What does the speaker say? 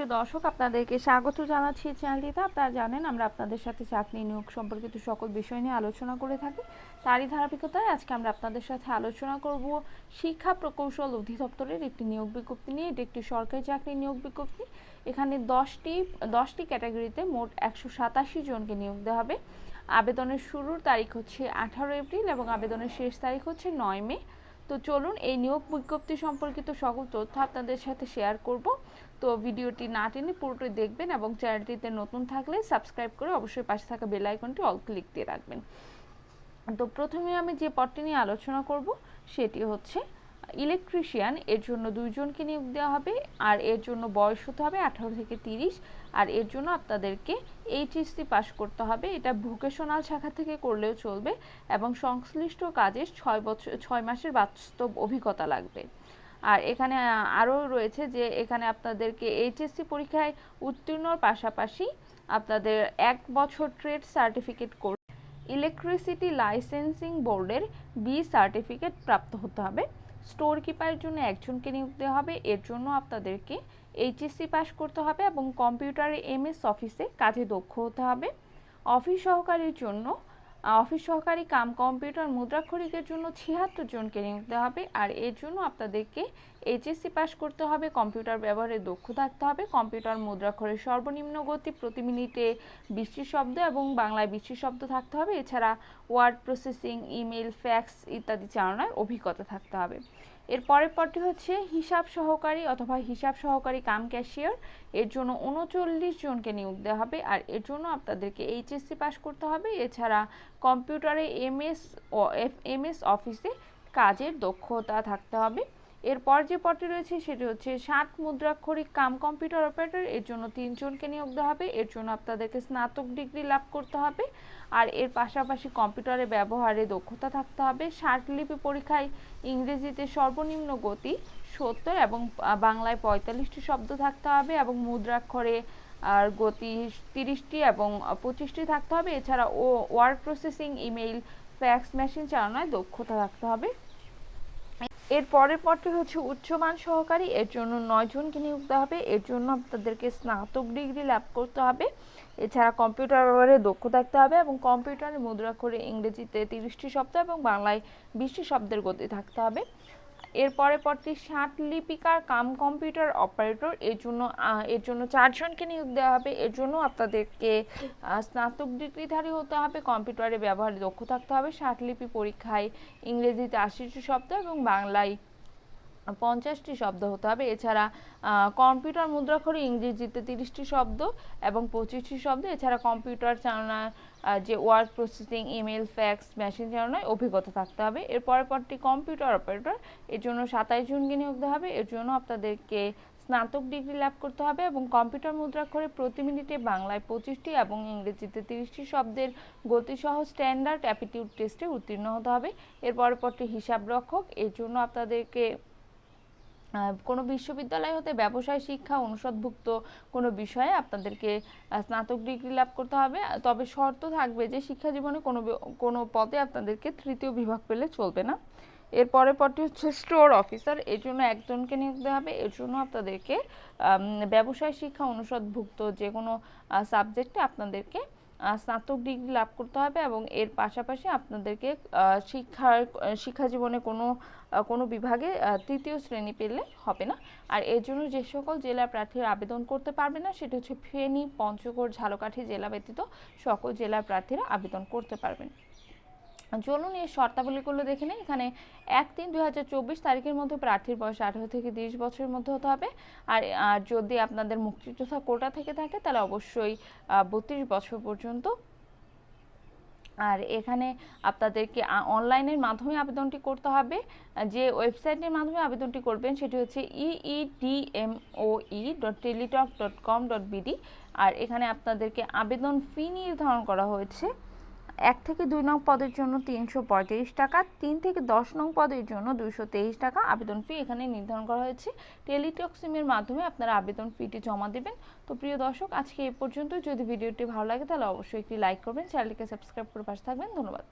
প্রিয় দর্শক, আপনাদেরকে স্বাগত জানাচ্ছি চ্যানেলটিতে। আপনারা জানেন আমরা আপনাদের সাথে চাকরি নিয়োগ সম্পর্কিত সকল বিষয় নিয়ে আলোচনা করে থাকি। তারই ধারাবাহিকতায় আজকে আমরা আপনাদের সাথে আলোচনা করব শিক্ষা প্রকৌশল অধিদপ্তরের একটি নিয়োগ বিজ্ঞপ্তি নিয়ে। এটি একটি সরকারি চাকরি নিয়োগ বিজ্ঞপ্তি। এখানে 10টি ক্যাটাগরিতে মোট 187 জনকে নিয়োগ দেওয়া হবে। আবেদনের শুরুর তারিখ হচ্ছে 18 এপ্রিল এবং আবেদনের শেষ তারিখ হচ্ছে 9 মে। তো চলুন এই নিয়োগ বিজ্ঞপ্তি সম্পর্কিত সকল তথ্য আপনাদের সাথে শেয়ার করব। তো ভিডিওটি না টেনে পুরোটাই দেখবেন এবং চ্যানেলটিতে নতুন থাকলে সাবস্ক্রাইব করে অবশ্যই পাশে থাকা বেল আইকনটি অল ক্লিক দিয়ে রাখবেন। তো প্রথমে আমি যে পদটি নিয়ে আলোচনা করব সেটি হচ্ছে ইলেকট্রিশিয়ান। এর জন্য 2 জনকে নিয়োগ দেওয়া হবে আর এর জন্য বয়স হতে হবে 18 থেকে 30। আর এর জন্য আপনাদেরকে এইচএসসি পাস করতে হবে। এটা ভোকেশনাল শাখা থেকে করলেও চলবে এবং সংশ্লিষ্ট কাজে 6 মাসের বাস্তব অভিজ্ঞতা লাগবে। আর এখানে আরও রয়েছে যে এখানে আপনাদেরকে এইচএসসি পরীক্ষায় উত্তীর্ণর পাশাপাশি আপনাদের 1 বছর trade certificate course electricity licensing বোর্ডের বি সার্টিফিকেট প্রাপ্ত হতে হবে। স্টোর কিপারের জন্য 1 জনকে নিয়োগ দেওয়া হবে। এর জন্য আপনাদেরকে এইচএসসি পাস করতে হবে এবং কম্পিউটারে এমএস অফিসে কাজে দক্ষ হতে হবে। অফিস সহকারী কাম কম্পিউটার মুদ্রাক্ষরিকের জন্য 76 জনকে নিয়োগ দেওয়া হবে। আর এর জন্য আপনাদেরকে এইচএসসি পাস করতে হবে, কম্পিউটার ব্যবহারে দক্ষ থাকতে হবে, কম্পিউটার মুদ্রাক্ষরের সর্বনিম্ন গতি প্রতি মিনিটে 20টি শব্দ এবং বাংলায় 20টি শব্দ থাকতে হবে। এছাড়া ওয়ার্ড প্রসেসিং, ইমেল, ফ্যাক্স ইত্যাদি চালনায় অভিজ্ঞতা থাকতে হবে। এর পরের পদটি হচ্ছে হিসাব সহকারী অথবা হিসাব সহকারী কাম ক্যাশিয়ার। এর জন্য 39 জনকে নিয়োগ দেওয়া হবে আর এর জন্য আপনাদেরকে এইচএসসি পাস করতে হবে। এছাড়া কম্পিউটারে এমএস অফিসে কাজের দক্ষতা থাকতে হবে। এরপর যে পদটি রয়েছে সেটি হচ্ছে 60 মুদ্রাক্ষরিক কাম কম্পিউটার অপারেটর। এর জন্য 3 জনকে নিয়োগ দেওয়া হবে। এর জন্য আপনাদেরকে স্নাতক ডিগ্রি লাভ করতে হবে আর এর পাশাপাশি কম্পিউটারে ব্যবহারে দক্ষতা থাকতে হবে। 60 লিপি পরীক্ষায় ইংরেজিতে সর্বনিম্ন গতি 70 এবং বাংলায় 45টি শব্দ থাকতে হবে এবং মুদ্রাক্ষরে আর গতি 30টি এবং 25টি থাকতে হবে। এছাড়া word processing, email, fax machine চালানোয় দক্ষতা থাকতে হবে। এর পরের পদটি হচ্ছে উচ্চমান সহকারী। এর জন্য 9 জনকে নিয়োগ দেওয়া হবে। এর জন্য আপনাদেরকে স্নাতক ডিগ্রি লাভ করতে হবে। এছাড়া কম্পিউটার ব্যবহারে দক্ষ থাকতে হবে এবং কম্পিউটারে মুদ্রাক্ষরে ইংরেজিতে 30টি শব্দ এবং বাংলায় 20টি শব্দের গতি থাকতে হবে। এর পরের পদটি 60 লিপিকার কাম কম্পিউটার অপারেটর। এর জন্য 4 জনকে নিয়োগ দেওয়া হবে। এর জন্য আপনাদেরকে স্নাতক ডিগ্রিধারী হতে হবে, কম্পিউটারে ব্যবহারে দক্ষ থাকতে হবে, 60 লিপি পরীক্ষায় ইংরেজিতে 80টি শব্দ এবং বাংলায় 50টি শব্দ হতে হবে। এছাড়া কম্পিউটার মুদ্রাক্ষরে ইংরেজিতে 30টি শব্দ এবং 25টি শব্দ। এছাড়া কম্পিউটার চালনা যে word processing, email, fax machine চালনায় অভিজ্ঞতা থাকতে হবে। এর পরের পরটি কম্পিউটার অপারেটর। এর জন্য 27 জনকে নিয়োগ দেওয়া হবে। এর জন্য আপনাদেরকে স্নাতক ডিগ্রি লাভ করতে হবে এবং কম্পিউটার মুদ্রাক্ষরে প্রতি মিনিটে বাংলায় 25টি এবং ইংরেজিতে 30টি শব্দের গতিসহ স্ট্যান্ডার্ড অ্যাপটিটিউড টেস্টে উত্তীর্ণ হতে হবে। এর পরের পরটি হিসাব রক্ষক। এর জন্য আপনাদেরকে কোনো বিশ্ববিদ্যালয় হতে ব্যবসায় শিক্ষা অনুষদভুক্ত কোনো বিষয়ে আপনাদেরকে স্নাতক ডিগ্রি লাভ করতে হবে। তবে শর্ত থাকবে যে শিক্ষা জীবনে কোনো পদে আপনাদেরকে 3য় বিভাগ পেলে চলবে না। এর পরের পদটি হচ্ছে স্টোর অফিসার। এর জন্য 1 জনকে নিয়োগ দেওয়া হবে। এর জন্য আপনাদেরকে ব্যবসায় শিক্ষা অনুষদভুক্ত যে কোনো সাবজেক্টে আপনাদেরকে স্নাতক ডিগ্রি লাভ করতে হবে এবং এর পাশাপাশি আপনাদেরকে শিক্ষা জীবনে কোনো বিভাগে 3য় শ্রেণী পেলে হবে না। আর এর জন্য যে সকল জেলার প্রার্থীরা আবেদন করতে পারবে না সেটি হচ্ছে ফেনী, পঞ্চগড়, ঝালকাঠি জেলা ব্যতীত সকল জেলার প্রার্থীরা আবেদন করতে পারবেন। চলুন এই শর্তাবলীগুলো দেখে নিই। এখানে 1/3/2024 তারিখের মধ্যে প্রার্থীর বয়স 18 থেকে 30 বছরের মধ্যে হতে হবে। আর যদি আপনাদের মুক্তিযোদ্ধা কোটা থেকে থাকে তাহলে অবশ্যই 32 বছর পর্যন্ত। আর এখানে আপনাদেরকে অনলাইনের মাধ্যমে আবেদনটি করতে হবে। যে ওয়েবসাইটের মাধ্যমে আবেদনটি করবেন সেটি হচ্ছে eedmoe.teletalk.com.bd। আর এখানে আপনাদেরকে আবেদন ফি নির্ধারণ করা হয়েছে 1 থেকে 2 নং পদের জন্য 335 টাকা, 3 থেকে 10 নং পদের জন্য 223 টাকা আবেদন ফি এখানে নির্ধারণ করা হয়েছে। টেলিটক সিমের মাধ্যমে আপনারা আবেদন ফিটি জমা দেবেন। তো প্রিয় দর্শক, আজকে এ পর্যন্ত। যদি ভিডিওটি ভালো লাগে তাহলে অবশ্যই একটি লাইক করবেন, চ্যানেলটিকে সাবস্ক্রাইব করে পাশে থাকবেন। ধন্যবাদ।